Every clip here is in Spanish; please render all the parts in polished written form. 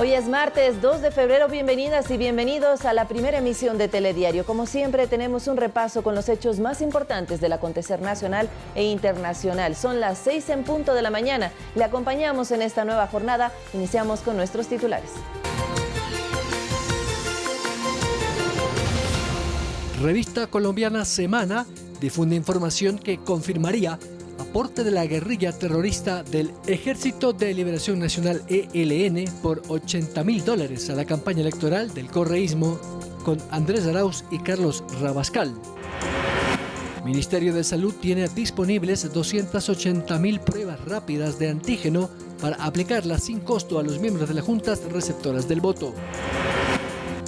Hoy es martes 2 de febrero, bienvenidas y bienvenidos a la primera emisión de Telediario. Como siempre tenemos un repaso con los hechos más importantes del acontecer nacional e internacional. Son las 6 en punto de la mañana. Le acompañamos en esta nueva jornada. Iniciamos con nuestros titulares. Revista colombiana Semana difunde información que confirmaría aporte de la guerrilla terrorista del Ejército de Liberación Nacional ELN por $80.000 a la campaña electoral del correísmo con Andrés Arauz y Carlos Rabascal. Ministerio de Salud tiene disponibles 280.000 pruebas rápidas de antígeno para aplicarlas sin costo a los miembros de las juntas receptoras del voto.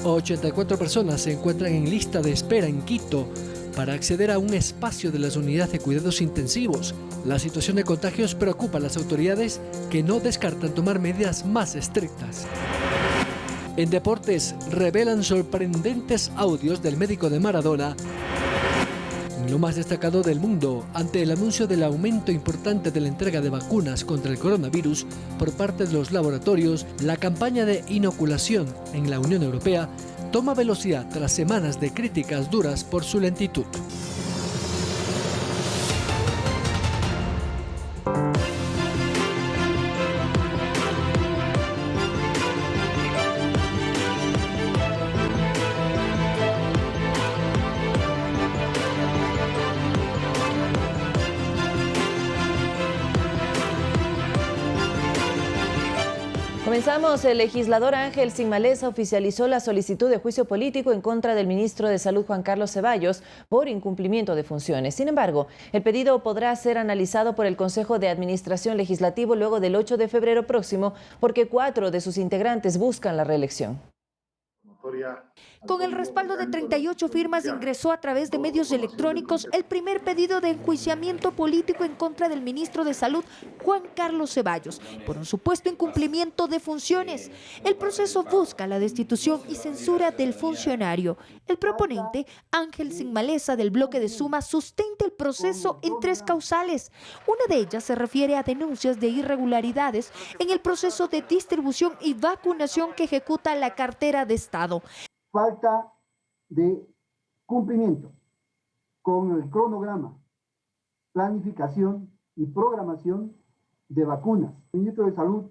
84 personas se encuentran en lista de espera en Quito para acceder a un espacio de las unidades de cuidados intensivos. La situación de contagios preocupa a las autoridades, que no descartan tomar medidas más estrictas. En deportes, revelan sorprendentes audios del médico de Maradona. Lo más destacado del mundo, ante el anuncio del aumento importante de la entrega de vacunas contra el coronavirus por parte de los laboratorios, la campaña de inoculación en la Unión Europea toma velocidad tras semanas de críticas duras por su lentitud. Comenzamos. El legislador Ángel Sigmaleza oficializó la solicitud de juicio político en contra del ministro de Salud Juan Carlos Ceballos por incumplimiento de funciones. Sin embargo, el pedido podrá ser analizado por el Consejo de Administración Legislativo luego del 8 de febrero próximo, porque 4 de sus integrantes buscan la reelección. Con el respaldo de 38 firmas ingresó a través de medios electrónicos el primer pedido de enjuiciamiento político en contra del ministro de Salud, Juan Carlos Ceballos, por un supuesto incumplimiento de funciones. El proceso busca la destitución y censura del funcionario. El proponente, Ángel Sigmaleza, del bloque de Suma, sustenta el proceso en 3 causales. Una de ellas se refiere a denuncias de irregularidades en el proceso de distribución y vacunación que ejecuta la cartera de Estado. Falta de cumplimiento con el cronograma, planificación y programación de vacunas. El ministro de Salud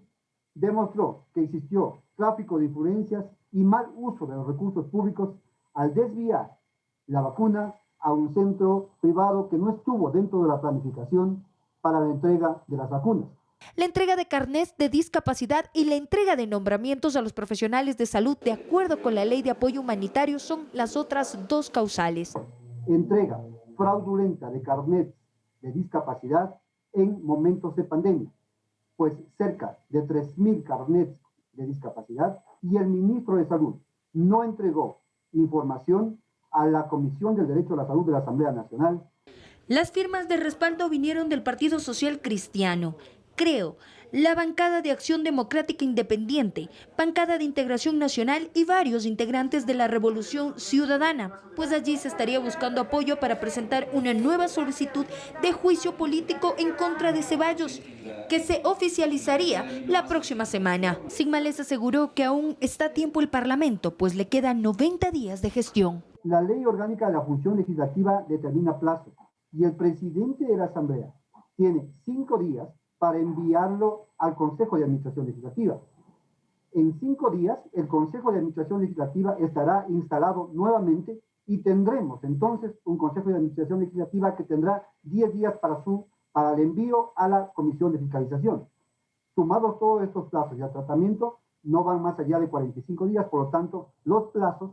demostró que existió tráfico de influencias y mal uso de los recursos públicos al desviar la vacuna a un centro privado que no estuvo dentro de la planificación para la entrega de las vacunas. La entrega de carnets de discapacidad y la entrega de nombramientos a los profesionales de salud de acuerdo con la Ley de Apoyo Humanitario son las otras 2 causales. Entrega fraudulenta de carnets de discapacidad en momentos de pandemia, pues cerca de 3.000 carnets de discapacidad, y el ministro de Salud no entregó información a la Comisión del Derecho a la Salud de la Asamblea Nacional. Las firmas de respaldo vinieron del Partido Social Cristiano, Creo, la Bancada de Acción Democrática Independiente, Bancada de Integración Nacional y varios integrantes de la Revolución Ciudadana, pues allí se estaría buscando apoyo para presentar una nueva solicitud de juicio político en contra de Ceballos, que se oficializaría la próxima semana. Sigmaleza aseguró que aún está a tiempo el Parlamento, pues le quedan 90 días de gestión. La Ley Orgánica de la Función Legislativa determina plazo y el presidente de la Asamblea tiene 5 días para enviarlo al Consejo de Administración Legislativa. En 5 días, el Consejo de Administración Legislativa estará instalado nuevamente y tendremos entonces un Consejo de Administración Legislativa que tendrá 10 días para el envío a la Comisión de Fiscalización. Sumados todos estos plazos y al tratamiento, no van más allá de 45 días, por lo tanto, los plazos,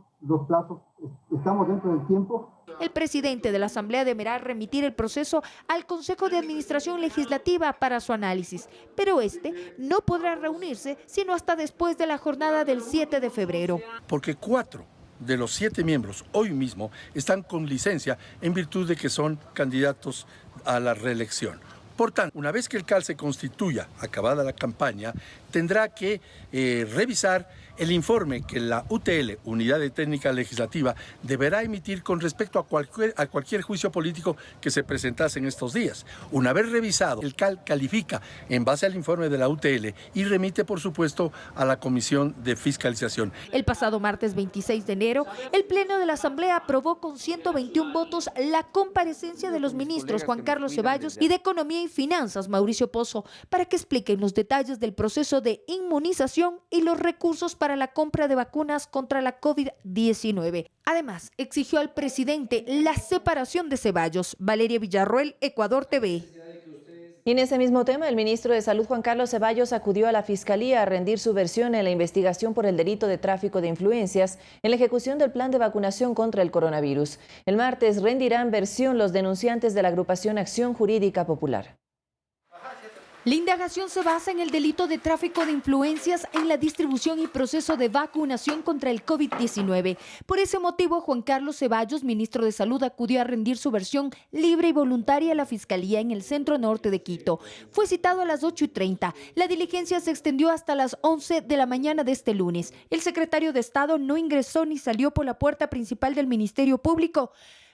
estamos dentro del tiempo. El presidente de la Asamblea deberá remitir el proceso al Consejo de Administración Legislativa para su análisis, pero este no podrá reunirse sino hasta después de la jornada del 7 de febrero. Porque 4 de los 7 miembros hoy mismo están con licencia en virtud de que son candidatos a la reelección. Por tanto, una vez que el CAL se constituya, acabada la campaña, tendrá que revisar el informe que la UTL, Unidad de Técnica Legislativa, deberá emitir con respecto a cualquier juicio político que se presentase en estos días. Una vez revisado, el CAL califica en base al informe de la UTL y remite, por supuesto, a la Comisión de Fiscalización. El pasado martes 26 de enero, el Pleno de la Asamblea aprobó con 121 votos la comparecencia de los ministros Juan Carlos Ceballos y de Economía y Finanzas, Mauricio Pozo, para que expliquen los detalles del proceso de inmunización y los recursos para la compra de vacunas contra la COVID-19. Además, exigió al presidente la separación de Ceballos. Valeria Villarroel, Ecuador TV. Y en ese mismo tema, el ministro de Salud, Juan Carlos Ceballos, acudió a la Fiscalía a rendir su versión en la investigación por el delito de tráfico de influencias en la ejecución del plan de vacunación contra el coronavirus. El martes rendirán versión los denunciantes de la agrupación Acción Jurídica Popular. La indagación se basa en el delito de tráfico de influencias en la distribución y proceso de vacunación contra el COVID-19. Por ese motivo, Juan Carlos Ceballos, ministro de Salud, acudió a rendir su versión libre y voluntaria a la Fiscalía en el centro norte de Quito. Fue citado a las 8:30. La diligencia se extendió hasta las 11 de la mañana de este lunes. El secretario de Estado no ingresó ni salió por la puerta principal del Ministerio Público.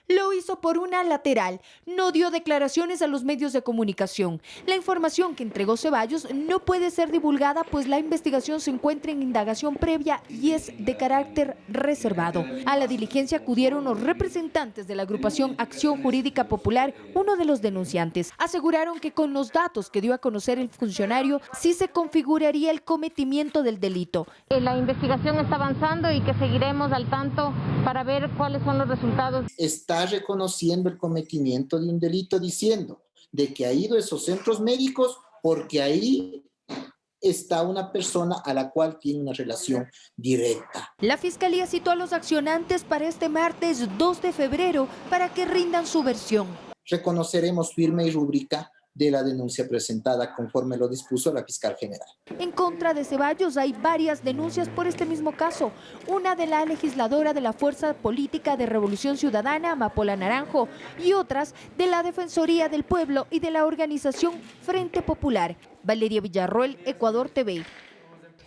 Lo hizo por una lateral, no dio declaraciones a los medios de comunicación. La información que entregó Ceballos no puede ser divulgada, pues la investigación se encuentra en indagación previa y es de carácter reservado. A la diligencia acudieron los representantes de la agrupación Acción Jurídica Popular. Uno de los denunciantes aseguraron que con los datos que dio a conocer el funcionario sí se configuraría el cometimiento del delito. La investigación está avanzando y que seguiremos al tanto para ver cuáles son los resultados. Está reconociendo el cometimiento de un delito diciendo de que ha ido a esos centros médicos porque ahí está una persona a la cual tiene una relación directa. La Fiscalía citó a los accionantes para este martes 2 de febrero para que rindan su versión. Reconoceremos firme y rúbrica de la denuncia presentada conforme lo dispuso la fiscal general. En contra de Ceballos hay varias denuncias por este mismo caso. Una de la legisladora de la Fuerza Política de Revolución Ciudadana, Amapola Naranjo, y otras de la Defensoría del Pueblo y de la organización Frente Popular. Valeria Villarroel, Ecuador TV.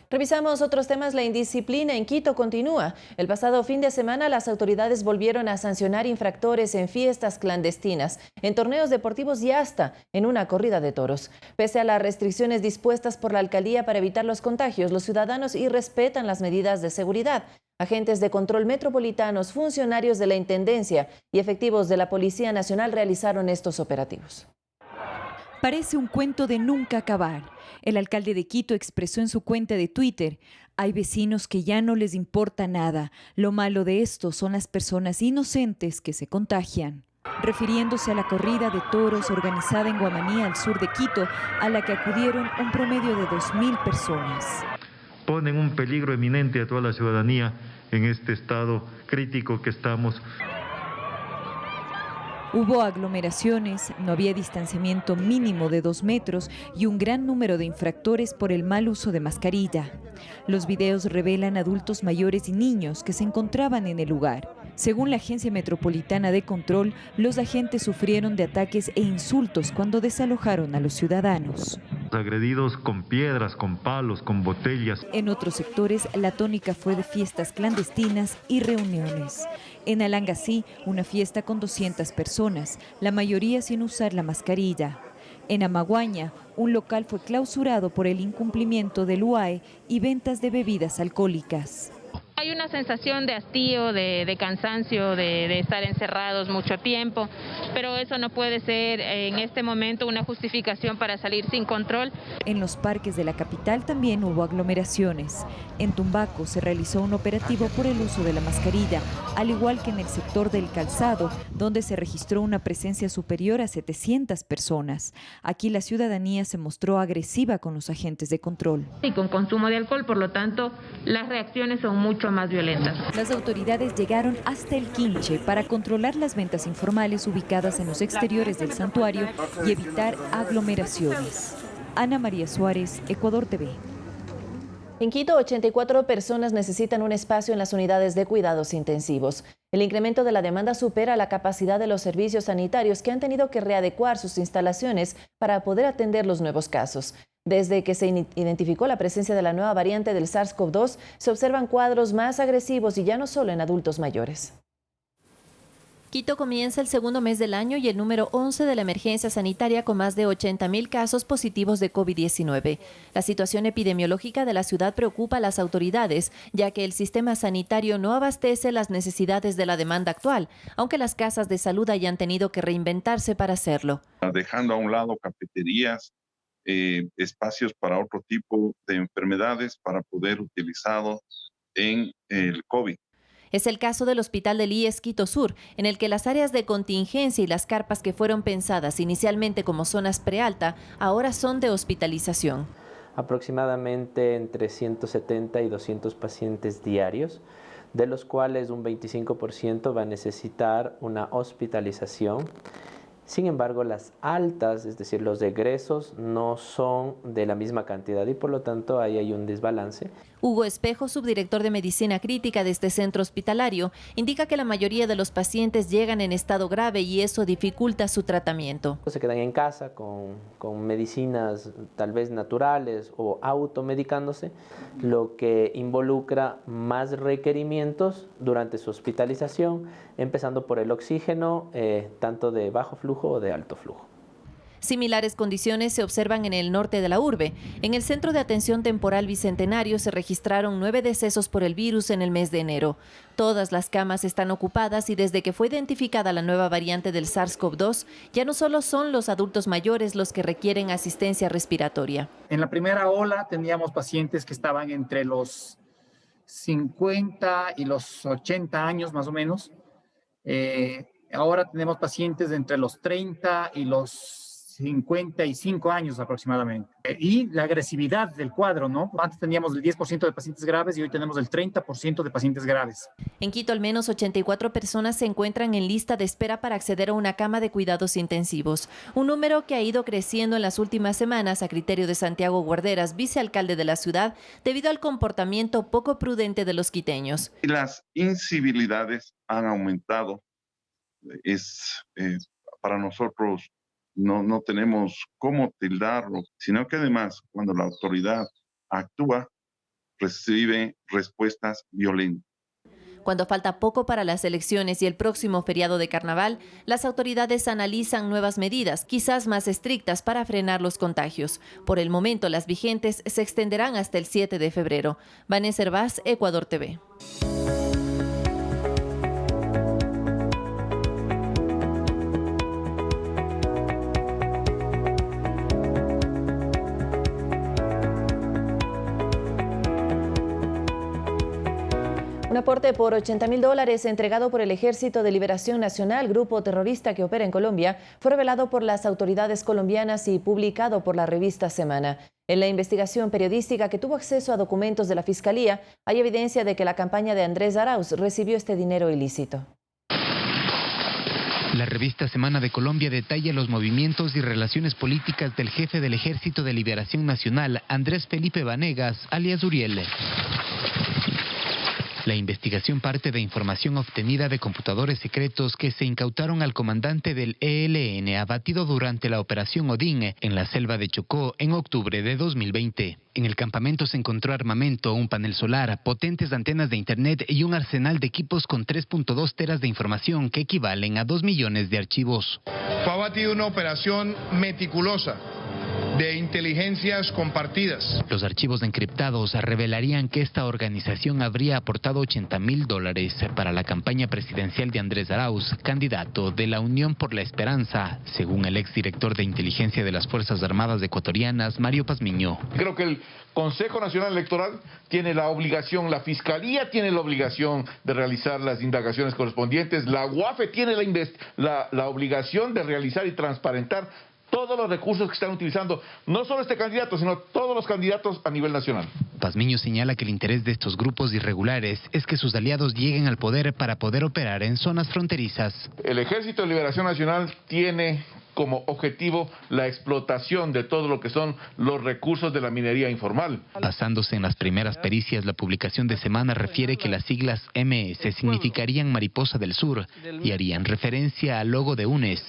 Revisamos otros temas. La indisciplina en Quito continúa. El pasado fin de semana las autoridades volvieron a sancionar infractores en fiestas clandestinas, en torneos deportivos y hasta en una corrida de toros. Pese a las restricciones dispuestas por la alcaldía para evitar los contagios, los ciudadanos irrespetan las medidas de seguridad. Agentes de control metropolitanos, funcionarios de la Intendencia y efectivos de la Policía Nacional realizaron estos operativos. Parece un cuento de nunca acabar. El alcalde de Quito expresó en su cuenta de Twitter: hay vecinos que ya no les importa nada. Lo malo de esto son las personas inocentes que se contagian. Refiriéndose a la corrida de toros organizada en Guamaní, al sur de Quito, a la que acudieron un promedio de 2.000 personas. Ponen un peligro eminente a toda la ciudadanía en este estado crítico que estamos. Hubo aglomeraciones, no había distanciamiento mínimo de 2 metros y un gran número de infractores por el mal uso de mascarilla. Los videos revelan adultos mayores y niños que se encontraban en el lugar. Según la Agencia Metropolitana de Control, los agentes sufrieron de ataques e insultos cuando desalojaron a los ciudadanos. Agredidos con piedras, con palos, con botellas. En otros sectores, la tónica fue de fiestas clandestinas y reuniones. En Alangasí, una fiesta con 200 personas, la mayoría sin usar la mascarilla. En Amaguaña, un local fue clausurado por el incumplimiento del UAE y ventas de bebidas alcohólicas. Hay una sensación de hastío, de cansancio, de estar encerrados mucho tiempo, pero eso no puede ser en este momento una justificación para salir sin control. En los parques de la capital también hubo aglomeraciones. En Tumbaco se realizó un operativo por el uso de la mascarilla, al igual que en el sector del Calzado, donde se registró una presencia superior a 700 personas. Aquí la ciudadanía se mostró agresiva con los agentes de control. Y con consumo de alcohol, por lo tanto, las reacciones son mucho más violentas. Las autoridades llegaron hasta el Quinche para controlar las ventas informales ubicadas en los exteriores del santuario y evitar aglomeraciones. Ana María Suárez, Ecuador TV. En Quito, 84 personas necesitan un espacio en las unidades de cuidados intensivos. El incremento de la demanda supera la capacidad de los servicios sanitarios, que han tenido que readecuar sus instalaciones para poder atender los nuevos casos. Desde que se identificó la presencia de la nueva variante del SARS-CoV-2, se observan cuadros más agresivos y ya no solo en adultos mayores. Quito comienza el segundo mes del año y el número 11 de la emergencia sanitaria con más de 80.000 casos positivos de COVID-19. La situación epidemiológica de la ciudad preocupa a las autoridades, ya que el sistema sanitario no abastece las necesidades de la demanda actual, aunque las casas de salud hayan tenido que reinventarse para hacerlo. Dejando a un lado cafeterías, espacios para otro tipo de enfermedades para poder utilizarlos en el COVID. Es el caso del Hospital del IES Quito Sur, en el que las áreas de contingencia y las carpas que fueron pensadas inicialmente como zonas prealta, ahora son de hospitalización. Aproximadamente entre 170 y 200 pacientes diarios, de los cuales un 25% va a necesitar una hospitalización. Sin embargo, las altas, es decir, los egresos, no son de la misma cantidad y por lo tanto ahí hay un desbalance. Hugo Espejo, subdirector de Medicina Crítica de este centro hospitalario, indica que la mayoría de los pacientes llegan en estado grave y eso dificulta su tratamiento. Se quedan en casa con medicinas tal vez naturales o automedicándose, lo que involucra más requerimientos durante su hospitalización, empezando por el oxígeno, tanto de bajo flujo o de alto flujo. Similares condiciones se observan en el norte de la urbe. En el Centro de Atención Temporal Bicentenario se registraron 9 decesos por el virus en el mes de enero. Todas las camas están ocupadas y desde que fue identificada la nueva variante del SARS-CoV-2, ya no solo son los adultos mayores los que requieren asistencia respiratoria. En la primera ola teníamos pacientes que estaban entre los 50 y los 80 años más o menos. Ahora tenemos pacientes de entre los 30 y los 55 años aproximadamente. Y la agresividad del cuadro, ¿no? Antes teníamos el 10% de pacientes graves y hoy tenemos el 30% de pacientes graves. En Quito, al menos 84 personas se encuentran en lista de espera para acceder a una cama de cuidados intensivos. Un número que ha ido creciendo en las últimas semanas a criterio de Santiago Guarderas, vicealcalde de la ciudad, debido al comportamiento poco prudente de los quiteños. Las incivilidades han aumentado. Para nosotros no tenemos cómo tildarlo, sino que además cuando la autoridad actúa, recibe respuestas violentas. Cuando falta poco para las elecciones y el próximo feriado de carnaval, las autoridades analizan nuevas medidas, quizás más estrictas, para frenar los contagios. Por el momento, las vigentes se extenderán hasta el 7 de febrero. Vanessa Hervás, Ecuador TV. Un aporte por $80.000 entregado por el Ejército de Liberación Nacional, grupo terrorista que opera en Colombia, fue revelado por las autoridades colombianas y publicado por la revista Semana. En la investigación periodística que tuvo acceso a documentos de la Fiscalía, hay evidencia de que la campaña de Andrés Arauz recibió este dinero ilícito. La revista Semana de Colombia detalla los movimientos y relaciones políticas del jefe del Ejército de Liberación Nacional, Andrés Felipe Vanegas, alias Uriel. La investigación parte de información obtenida de computadores secretos que se incautaron al comandante del ELN abatido durante la operación Odín en la selva de Chocó en octubre de 2020. En el campamento se encontró armamento, un panel solar, potentes antenas de internet y un arsenal de equipos con 3.2 teras de información que equivalen a 2 millones de archivos. Fue abatida una operación meticulosa de inteligencias compartidas. Los archivos encriptados revelarían que esta organización habría aportado $80.000 para la campaña presidencial de Andrés Arauz, candidato de la Unión por la Esperanza, según el exdirector de inteligencia de las Fuerzas Armadas ecuatorianas, Mario Pazmiño. Creo que el Consejo Nacional Electoral tiene la obligación, la Fiscalía tiene la obligación de realizar las indagaciones correspondientes, la UAFE tiene la obligación de realizar y transparentar todos los recursos que están utilizando, no solo este candidato, sino todos los candidatos a nivel nacional. Pazmiño señala que el interés de estos grupos irregulares es que sus aliados lleguen al poder para poder operar en zonas fronterizas. El Ejército de Liberación Nacional tiene como objetivo la explotación de todo lo que son los recursos de la minería informal. Basándose en las primeras pericias, la publicación de Semana refiere que las siglas MS significarían Mariposa del Sur y harían referencia al logo de UNES.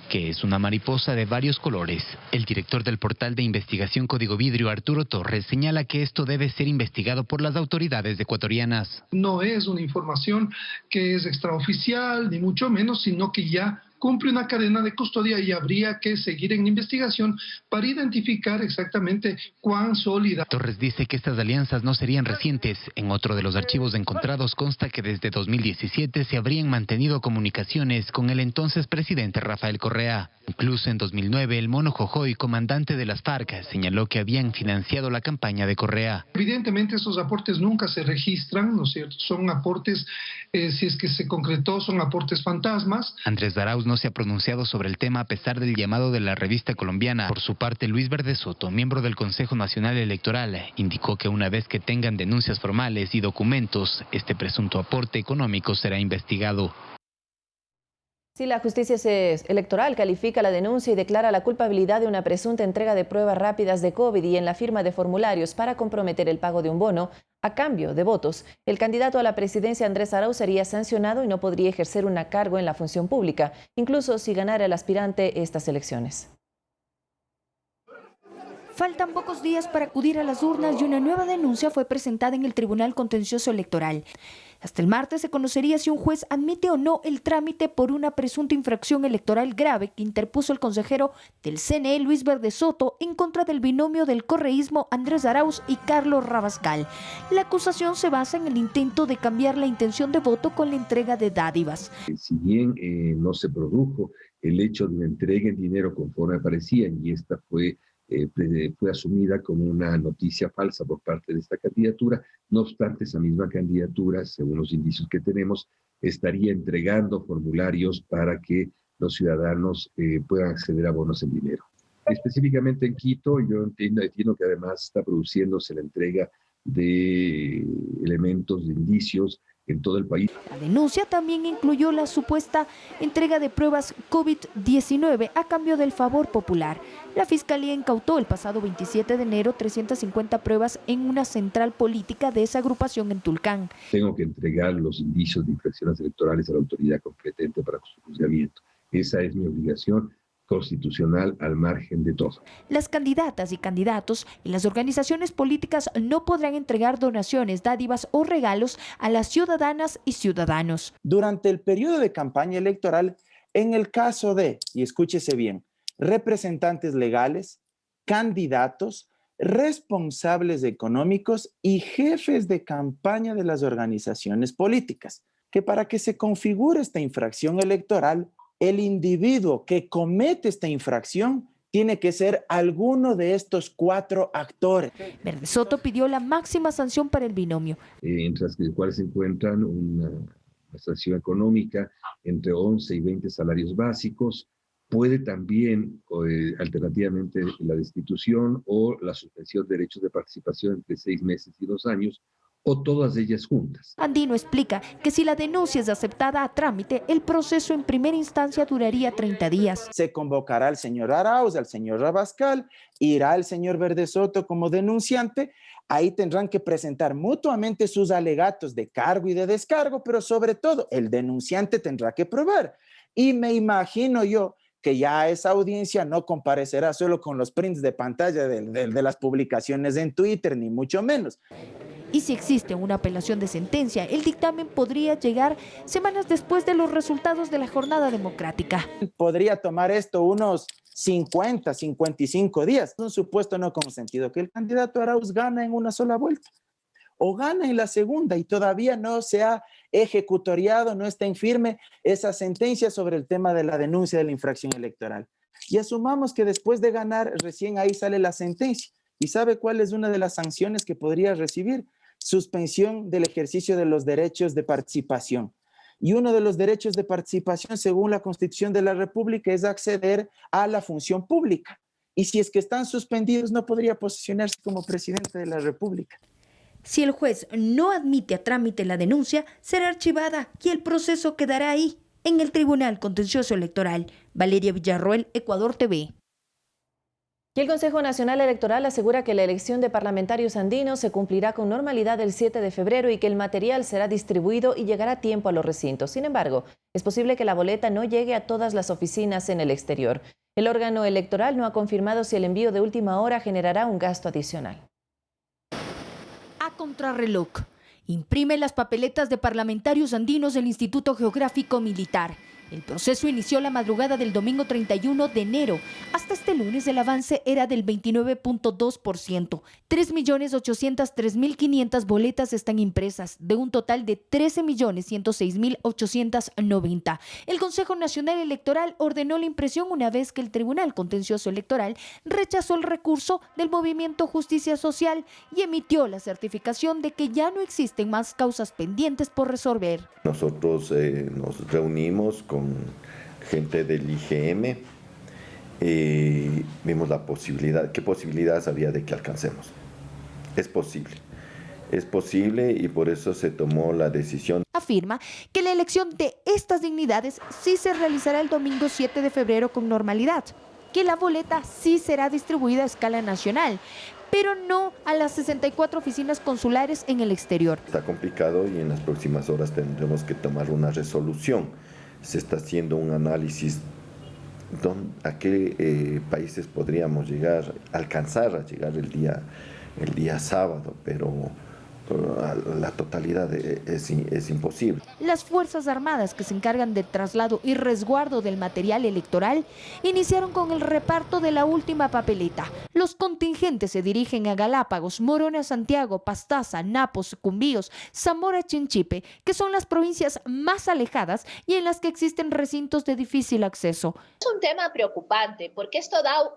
que es una mariposa de varios colores. El director del portal de investigación Código Vidrio, Arturo Torres, señala que esto debe ser investigado por las autoridades ecuatorianas. No es una información que es extraoficial, ni mucho menos, sino que ya cumple una cadena de custodia y habría que seguir en investigación para identificar exactamente cuán sólida. Torres dice que estas alianzas no serían recientes. En otro de los archivos encontrados consta que desde 2017 se habrían mantenido comunicaciones con el entonces presidente Rafael Correa. Incluso en 2009 el Mono Jojoy, comandante de las FARC, señaló que habían financiado la campaña de Correa. Evidentemente esos aportes nunca se registran, ¿no es cierto? Son aportes, si es que se concretó, son aportes fantasmas. Andrés Arauz no se ha pronunciado sobre el tema a pesar del llamado de la revista colombiana. Por su parte, Luis Verde Soto, miembro del Consejo Nacional Electoral, indicó que una vez que tengan denuncias formales y documentos, este presunto aporte económico será investigado. Si la justicia electoral califica la denuncia y declara la culpabilidad de una presunta entrega de pruebas rápidas de COVID y en la firma de formularios para comprometer el pago de un bono a cambio de votos, el candidato a la presidencia Andrés Arauz sería sancionado y no podría ejercer un cargo en la función pública, incluso si ganara el aspirante estas elecciones. Faltan pocos días para acudir a las urnas y una nueva denuncia fue presentada en el Tribunal Contencioso Electoral. Hasta el martes se conocería si un juez admite o no el trámite por una presunta infracción electoral grave que interpuso el consejero del CNE, Luis Verde Soto, en contra del binomio del correísmo Andrés Arauz y Carlos Rabascal. La acusación se basa en el intento de cambiar la intención de voto con la entrega de dádivas. Si bien no se produjo el hecho de una entrega en dinero conforme aparecían y esta fue asumida como una noticia falsa por parte de esta candidatura. No obstante, esa misma candidatura, según los indicios que tenemos, estaría entregando formularios para que los ciudadanos puedan acceder a bonos en dinero. Específicamente en Quito, yo entiendo que además está produciéndose la entrega de elementos, de indicios en todo el país. La denuncia también incluyó la supuesta entrega de pruebas COVID-19 a cambio del favor popular. La Fiscalía incautó el pasado 27 de enero 350 pruebas en una central política de esa agrupación en Tulcán. Tengo que entregar los indicios de infracciones electorales a la autoridad competente para su juzgamiento. Esa es mi obligación constitucional al margen de todo. Las candidatas y candidatos y las organizaciones políticas no podrán entregar donaciones, dádivas o regalos a las ciudadanas y ciudadanos. Durante el periodo de campaña electoral, en el caso de, y escúchese bien, representantes legales, candidatos, responsables económicos y jefes de campaña de las organizaciones políticas, que para que se configure esta infracción electoral, el individuo que comete esta infracción tiene que ser alguno de estos 4 actores. Verde Soto pidió la máxima sanción para el binomio. Entre las cuales se encuentran una sanción económica entre 11 y 20 salarios básicos. Puede también, alternativamente, la destitución o la suspensión de derechos de participación entre 6 meses y 2 años, o todas ellas juntas. Andino explica que si la denuncia es aceptada a trámite, el proceso en primera instancia duraría 30 días. Se convocará al señor Arauz, al señor Rabascal, irá el señor Verde Soto como denunciante, ahí tendrán que presentar mutuamente sus alegatos de cargo y de descargo, pero sobre todo el denunciante tendrá que probar. Y me imagino yo que ya esa audiencia no comparecerá solo con los prints de pantalla de las publicaciones en Twitter, ni mucho menos. Y si existe una apelación de sentencia, el dictamen podría llegar semanas después de los resultados de la jornada democrática. Podría tomar esto unos 50, 55 días. Un supuesto no consentido, que el candidato Arauz gana en una sola vuelta o gana en la segunda y todavía no se ha ejecutoriado, no está en firme esa sentencia sobre el tema de la denuncia de la infracción electoral. Y asumamos que después de ganar, recién ahí sale la sentencia. ¿Y sabe cuál es una de las sanciones que podría recibir? Suspensión del ejercicio de los derechos de participación. Y uno de los derechos de participación, según la Constitución de la República, es acceder a la función pública. Y si es que están suspendidos, no podría posicionarse como presidente de la República. Si el juez no admite a trámite la denuncia, será archivada y el proceso quedará ahí, en el Tribunal Contencioso Electoral. Valeria Villarroel, Ecuador TV. Y el Consejo Nacional Electoral asegura que la elección de parlamentarios andinos se cumplirá con normalidad el 7 de febrero y que el material será distribuido y llegará a tiempo a los recintos. Sin embargo, es posible que la boleta no llegue a todas las oficinas en el exterior. El órgano electoral no ha confirmado si el envío de última hora generará un gasto adicional. A contrarreloj, imprime las papeletas de parlamentarios andinos del Instituto Geográfico Militar. El proceso inició la madrugada del domingo 31 de enero. Hasta este lunes el avance era del 29.2%. 3.803.500 boletas están impresas, de un total de 13.106.890. El Consejo Nacional Electoral ordenó la impresión una vez que el Tribunal Contencioso Electoral rechazó el recurso del Movimiento Justicia Social y emitió la certificación de que ya no existen más causas pendientes por resolver. Nosotros nos reunimos con gente del IGM, vimos la posibilidad, qué posibilidades había de que alcancemos. Es posible y por eso se tomó la decisión. Afirma que la elección de estas dignidades sí se realizará el domingo 7 de febrero con normalidad, que la boleta sí será distribuida a escala nacional, pero no a las 64 oficinas consulares en el exterior. Está complicado y en las próximas horas tendremos que tomar una resolución. Se está haciendo un análisis a qué países podríamos alcanzar a llegar el día sábado, pero la totalidad es imposible. Las Fuerzas Armadas, que se encargan del traslado y resguardo del material electoral, iniciaron con el reparto de la última papeleta. Los contingentes se dirigen a Galápagos, Morona, Santiago, Pastaza, Napo, Sucumbíos, Zamora, Chinchipe, que son las provincias más alejadas y en las que existen recintos de difícil acceso. Es un tema preocupante porque esto da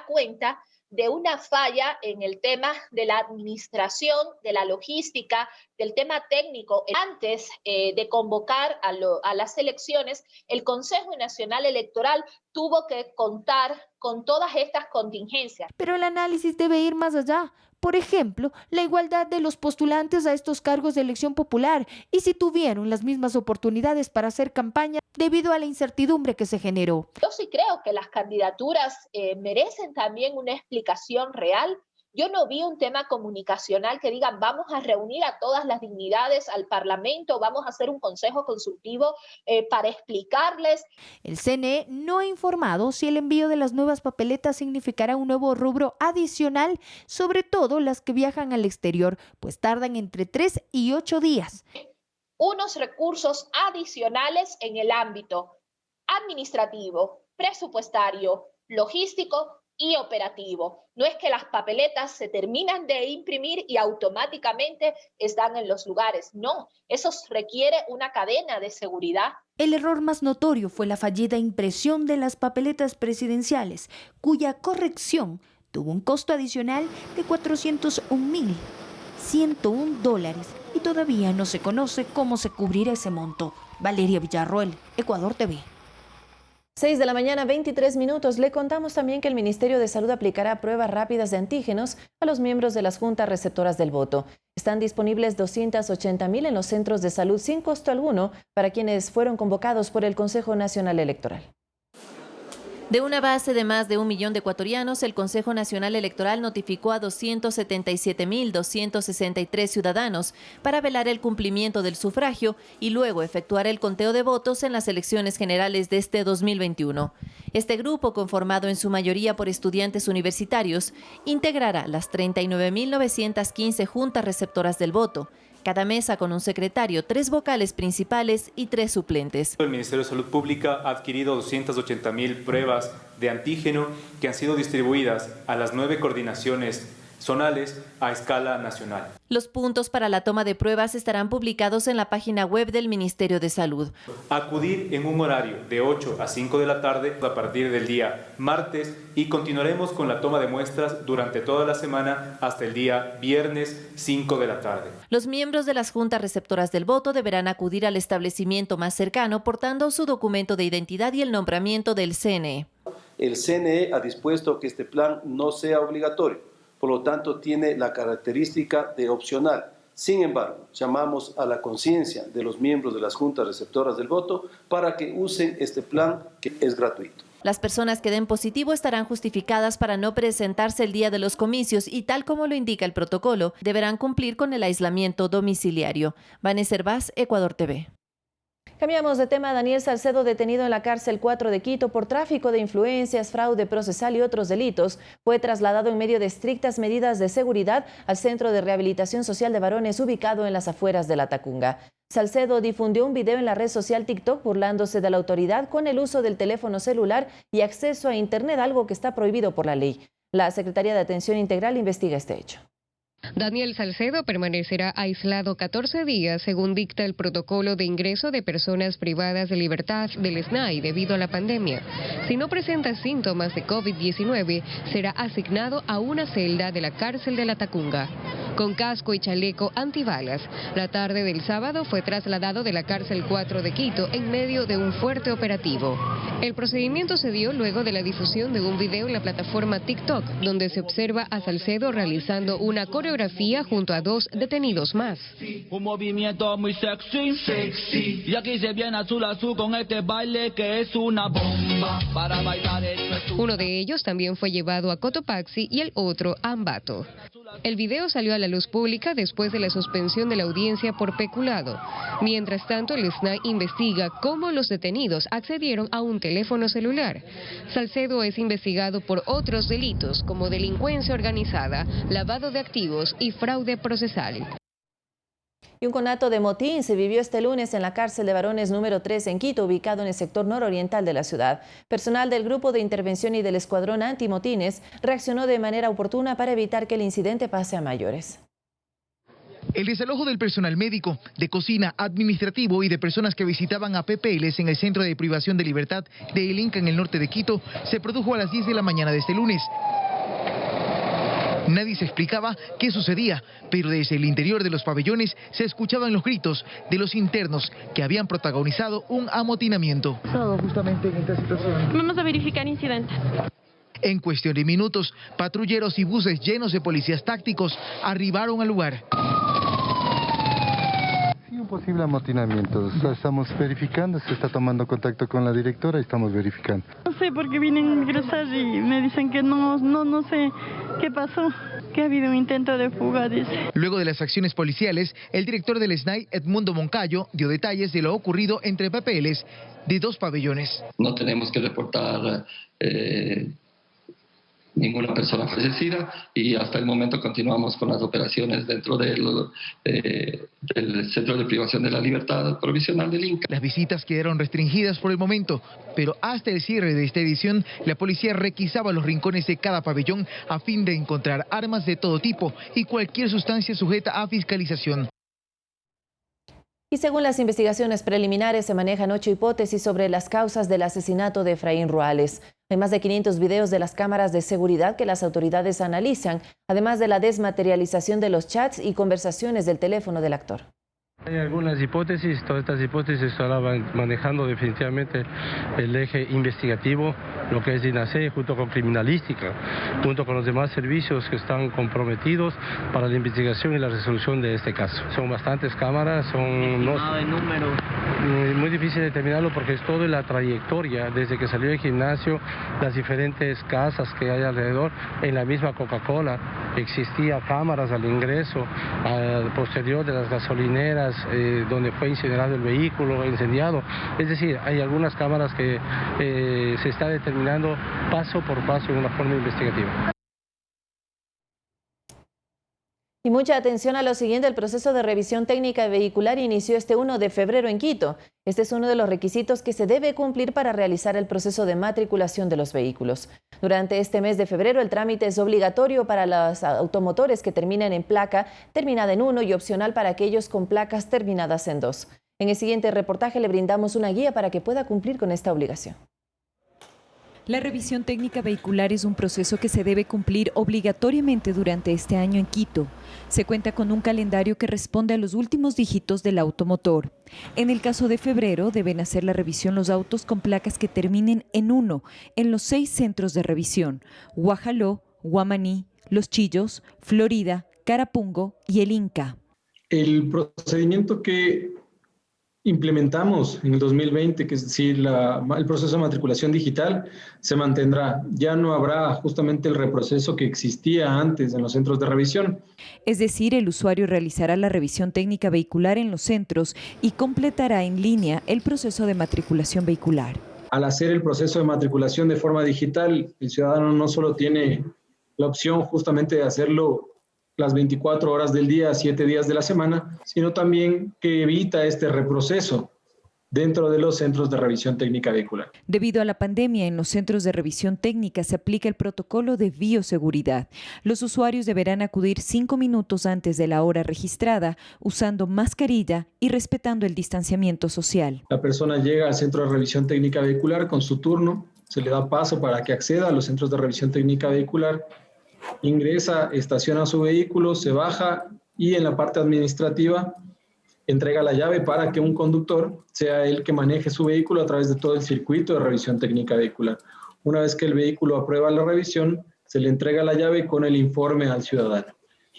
cuenta de una falla en el tema de la administración, de la logística, del tema técnico. Antes de convocar a las elecciones, el Consejo Nacional Electoral tuvo que contar con todas estas contingencias. Pero el análisis debe ir más allá. Por ejemplo, la igualdad de los postulantes a estos cargos de elección popular y si tuvieron las mismas oportunidades para hacer campaña debido a la incertidumbre que se generó. Yo sí creo que las candidaturas merecen también una explicación real. Yo no vi un tema comunicacional que digan vamos a reunir a todas las dignidades al Parlamento, vamos a hacer un consejo consultivo para explicarles. El CNE no ha informado si el envío de las nuevas papeletas significará un nuevo rubro adicional, sobre todo las que viajan al exterior, pues tardan entre 3 y 8 días. Unos recursos adicionales en el ámbito administrativo, presupuestario, logístico y operativo. No es que las papeletas se terminan de imprimir y automáticamente están en los lugares. No, eso requiere una cadena de seguridad. El error más notorio fue la fallida impresión de las papeletas presidenciales, cuya corrección tuvo un costo adicional de $401.101 y todavía no se conoce cómo se cubrirá ese monto. Valeria Villarroel, Ecuador TV. 6 de la mañana, 23 minutos. Le contamos también que el Ministerio de Salud aplicará pruebas rápidas de antígenos a los miembros de las juntas receptoras del voto. Están disponibles 280.000 en los centros de salud sin costo alguno para quienes fueron convocados por el Consejo Nacional Electoral. De una base de más de 1 millón de ecuatorianos, el Consejo Nacional Electoral notificó a 277.263 ciudadanos para velar el cumplimiento del sufragio y luego efectuar el conteo de votos en las elecciones generales de este 2021. Este grupo, conformado en su mayoría por estudiantes universitarios, integrará las 39.915 juntas receptoras del voto. Cada mesa con un secretario, 3 vocales principales y 3 suplentes. El Ministerio de Salud Pública ha adquirido 280.000 pruebas de antígeno que han sido distribuidas a las 9 coordinaciones zonales a escala nacional. Los puntos para la toma de pruebas estarán publicados en la página web del Ministerio de Salud. Acudir en un horario de 8 a 5 de la tarde a partir del día martes y continuaremos con la toma de muestras durante toda la semana hasta el día viernes 5 de la tarde. Los miembros de las juntas receptoras del voto deberán acudir al establecimiento más cercano portando su documento de identidad y el nombramiento del CNE. El CNE ha dispuesto que este plan no sea obligatorio. Por lo tanto, tiene la característica de opcional. Sin embargo, llamamos a la conciencia de los miembros de las juntas receptoras del voto para que usen este plan que es gratuito. Las personas que den positivo estarán justificadas para no presentarse el día de los comicios y, tal como lo indica el protocolo, deberán cumplir con el aislamiento domiciliario. Vanessa Hervás, Ecuador TV. Cambiamos de tema. Daniel Salcedo, detenido en la cárcel 4 de Quito por tráfico de influencias, fraude procesal y otros delitos, fue trasladado en medio de estrictas medidas de seguridad al Centro de Rehabilitación Social de Varones ubicado en las afueras de Latacunga. Salcedo difundió un video en la red social TikTok burlándose de la autoridad con el uso del teléfono celular y acceso a Internet, algo que está prohibido por la ley. La Secretaría de Atención Integral investiga este hecho. Daniel Salcedo permanecerá aislado 14 días, según dicta el protocolo de ingreso de personas privadas de libertad del SNAI debido a la pandemia. Si no presenta síntomas de COVID-19, será asignado a una celda de la cárcel de Latacunga. Con casco y chaleco antibalas, la tarde del sábado fue trasladado de la cárcel 4 de Quito en medio de un fuerte operativo. El procedimiento se dio luego de la difusión de un video en la plataforma TikTok, donde se observa a Salcedo realizando una coreografía junto a 2 detenidos más. Un movimiento muy sexy. Y aquí se viene azul con este baile que es una bomba. Para bailar Uno de ellos también fue llevado a Cotopaxi y el otro a Ambato. El video salió a la luz pública después de la suspensión de la audiencia por peculado. Mientras tanto, el SNAI investiga cómo los detenidos accedieron a un teléfono celular. Salcedo es investigado por otros delitos como delincuencia organizada, lavado de activos y fraude procesal. Y un conato de motín se vivió este lunes en la cárcel de varones número 3 en Quito, ubicado en el sector nororiental de la ciudad. Personal del Grupo de Intervención y del Escuadrón Antimotines reaccionó de manera oportuna para evitar que el incidente pase a mayores. El desalojo del personal médico, de cocina, administrativo y de personas que visitaban a PPLs en el Centro de Privación de Libertad de El Inca en el norte de Quito se produjo a las 10 de la mañana de este lunes. Nadie se explicaba qué sucedía, pero desde el interior de los pabellones se escuchaban los gritos de los internos que habían protagonizado un amotinamiento. Justamente en esta situación. Vamos a verificar incidente. En cuestión de minutos, patrulleros y buses llenos de policías tácticos arribaron al lugar. Posible amotinamiento. Estamos verificando, se está tomando contacto con la directora y estamos verificando. No sé por qué vienen a ingresar y me dicen que no sé qué pasó, que ha habido un intento de fuga, dice. Luego de las acciones policiales, el director del SNAI, Edmundo Moncayo, dio detalles de lo ocurrido entre PPLs de 2 pabellones. No tenemos que reportar ninguna persona fallecida y hasta el momento continuamos con las operaciones dentro del Centro de Privación de la Libertad Provisional del Inca. Las visitas quedaron restringidas por el momento, pero hasta el cierre de esta edición, la policía requisaba los rincones de cada pabellón a fin de encontrar armas de todo tipo y cualquier sustancia sujeta a fiscalización. Y según las investigaciones preliminares, se manejan 8 hipótesis sobre las causas del asesinato de Efraín Ruales. Hay más de 500 videos de las cámaras de seguridad que las autoridades analizan, además de la desmaterialización de los chats y conversaciones del teléfono del actor. Hay algunas hipótesis, todas estas hipótesis estaban manejando definitivamente el eje investigativo, lo que es DINASE, junto con criminalística, junto con los demás servicios que están comprometidos para la investigación y la resolución de este caso. Son bastantes cámaras, son muy difícil determinarlo porque es toda la trayectoria, desde que salió del gimnasio, las diferentes casas que hay alrededor, en la misma Coca-Cola existía cámaras al ingreso, al posterior de las gasolineras, donde fue incinerado el vehículo, incendiado. Es decir, hay algunas cámaras que se está determinando paso por paso en una forma investigativa. Y mucha atención a lo siguiente: el proceso de revisión técnica vehicular inició este 1 de febrero en Quito. Este es uno de los requisitos que se debe cumplir para realizar el proceso de matriculación de los vehículos. Durante este mes de febrero el trámite es obligatorio para los automotores que terminan en placa terminada en 1 y opcional para aquellos con placas terminadas en 2. En el siguiente reportaje le brindamos una guía para que pueda cumplir con esta obligación. La revisión técnica vehicular es un proceso que se debe cumplir obligatoriamente durante este año en Quito. Se cuenta con un calendario que responde a los últimos dígitos del automotor. En el caso de febrero deben hacer la revisión los autos con placas que terminen en 1 en los 6 centros de revisión: Guajaló, Guamaní, Los Chillos, Florida, Carapungo y El Inca. El procedimiento que implementamos en el 2020, que es decir, el proceso de matriculación digital, se mantendrá. Ya no habrá justamente el reproceso que existía antes en los centros de revisión. Es decir, el usuario realizará la revisión técnica vehicular en los centros y completará en línea el proceso de matriculación vehicular. Al hacer el proceso de matriculación de forma digital, el ciudadano no solo tiene la opción justamente de hacerlo las 24 horas del día, 7 días de la semana, sino también que evita este reproceso dentro de los centros de revisión técnica vehicular. Debido a la pandemia, en los centros de revisión técnica se aplica el protocolo de bioseguridad. Los usuarios deberán acudir 5 minutos antes de la hora registrada, usando mascarilla y respetando el distanciamiento social. La persona llega al centro de revisión técnica vehicular con su turno, se le da paso para que acceda a los centros de revisión técnica vehicular, ingresa, estaciona su vehículo, se baja y en la parte administrativa entrega la llave para que un conductor sea el que maneje su vehículo a través de todo el circuito de revisión técnica vehicular. Una vez que el vehículo aprueba la revisión, se le entrega la llave con el informe al ciudadano.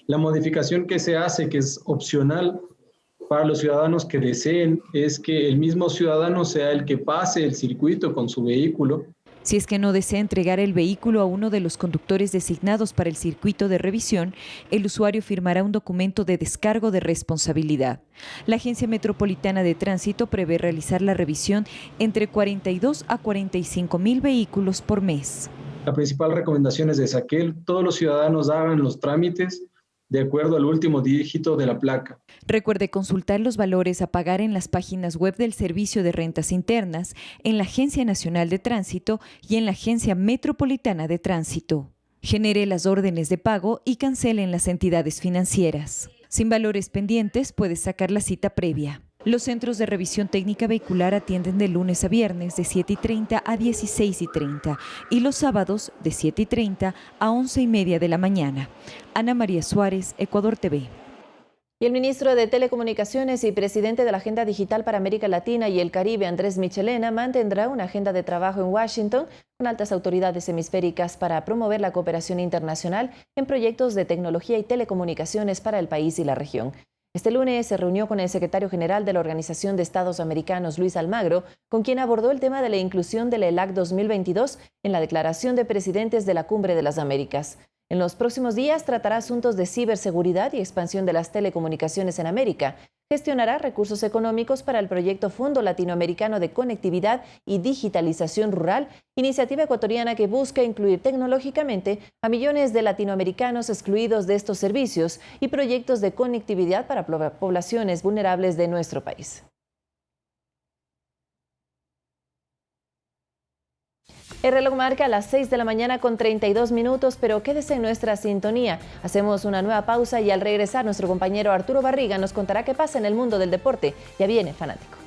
La modificación que se hace, que es opcional para los ciudadanos que deseen, es que el mismo ciudadano sea el que pase el circuito con su vehículo. Si es que no desea entregar el vehículo a uno de los conductores designados para el circuito de revisión, el usuario firmará un documento de descargo de responsabilidad. La Agencia Metropolitana de Tránsito prevé realizar la revisión entre 42 a 45 mil vehículos por mes. La principal recomendación es esa, que todos los ciudadanos hagan los trámites de acuerdo al último dígito de la placa. Recuerde consultar los valores a pagar en las páginas web del Servicio de Rentas Internas, en la Agencia Nacional de Tránsito y en la Agencia Metropolitana de Tránsito. Genere las órdenes de pago y cancele en las entidades financieras. Sin valores pendientes, puede sacar la cita previa. Los centros de revisión técnica vehicular atienden de lunes a viernes de 7:30 a 16:30 y los sábados de 7:30 a 11:30 de la mañana. Ana María Suárez, Ecuador TV. Y el ministro de Telecomunicaciones y presidente de la Agenda Digital para América Latina y el Caribe, Andrés Michelena, mantendrá una agenda de trabajo en Washington con altas autoridades hemisféricas para promover la cooperación internacional en proyectos de tecnología y telecomunicaciones para el país y la región. Este lunes se reunió con el secretario general de la Organización de Estados Americanos, Luis Almagro, con quien abordó el tema de la inclusión del ELAC 2022 en la Declaración de Presidentes de la Cumbre de las Américas. En los próximos días tratará asuntos de ciberseguridad y expansión de las telecomunicaciones en América. Gestionará recursos económicos para el proyecto Fondo Latinoamericano de Conectividad y Digitalización Rural, iniciativa ecuatoriana que busca incluir tecnológicamente a millones de latinoamericanos excluidos de estos servicios y proyectos de conectividad para poblaciones vulnerables de nuestro país. El reloj marca las 6 de la mañana con 32 minutos, pero quédese en nuestra sintonía. Hacemos una nueva pausa y al regresar nuestro compañero Arturo Barriga nos contará qué pasa en el mundo del deporte. Ya viene Fanático.